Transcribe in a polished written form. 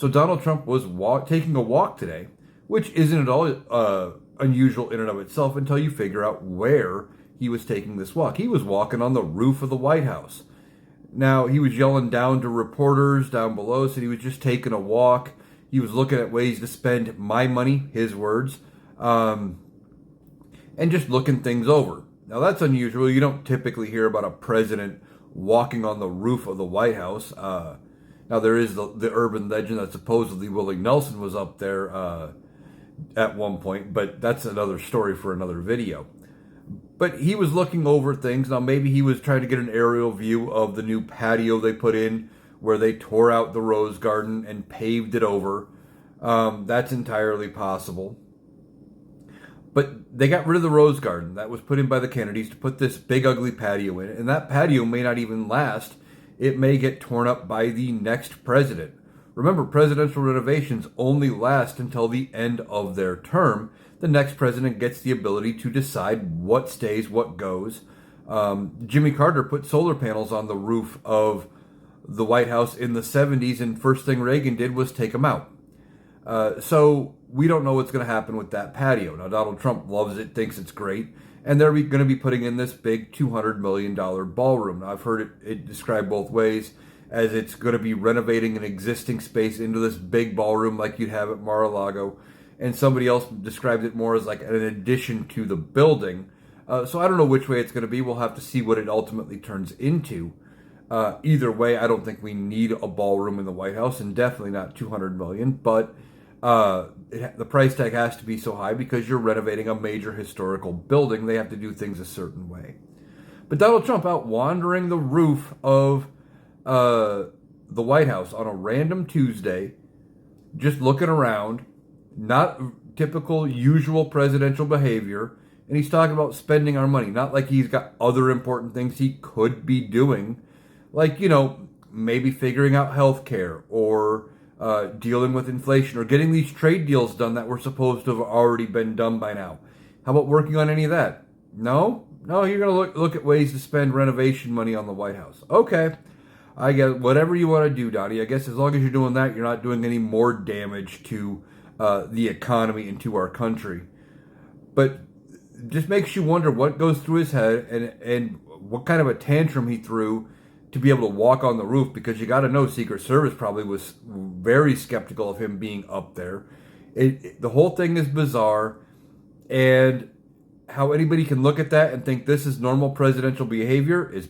So Donald Trump was taking a walk today, which isn't at all unusual in and of itself until you figure out where he was taking this walk. He was walking on the roof of the White House. Now, he was yelling down to reporters down below, said he was just taking a walk. He was looking at ways to spend my money, his words, and just looking things over. Now, that's unusual. You don't typically hear about a president walking on the roof of the White House. Now, there is the urban legend that supposedly Willie Nelson was up there at one point, but that's another story for another video. But he was looking over things. Now, maybe he was trying to get an aerial view of the new patio they put in where they tore out the rose garden and paved it over. That's entirely possible. But they got rid of the rose garden that was put in by the Kennedys to put this big, ugly patio in. And that patio may not even last. It may get torn up by the next president. Remember, presidential renovations only last until the end of their term. The next president gets the ability to decide what stays, what goes. Jimmy Carter put solar panels on the roof of the White House in the 70s, and first thing Reagan did was take them out. So we don't know what's going to happen with that patio. Now, Donald Trump loves it, thinks it's great, and they're going to be putting in this big $200 million ballroom. Now, I've heard it described both ways, as it's going to be renovating an existing space into this big ballroom like you'd have at Mar-a-Lago. And somebody else described it more as like an addition to the building. So I don't know which way it's going to be. We'll have to see what it ultimately turns into. Either way, I don't think we need a ballroom in the White House, and definitely not $200 million. But the price tag has to be so high because you're renovating a major historical building. They have to do things a certain way. But Donald Trump out wandering the roof of the White House on a random Tuesday, just looking around. Not typical, usual presidential behavior. And he's talking about spending our money. Not like he's got other important things he could be doing. Like, maybe figuring out health care or dealing with inflation or getting these trade deals done that were supposed to have already been done by now. How about working on any of that? No, you're going to look at ways to spend renovation money on the White House. Okay, I guess whatever you want to do, Donnie. I guess as long as you're doing that, you're not doing any more damage to the economy into our country. But just makes you wonder what goes through his head and what kind of a tantrum he threw to be able to walk on the roof, because you got to know Secret Service probably was very skeptical of him being up there. The whole thing is bizarre, and how anybody can look at that and think this is normal presidential behavior is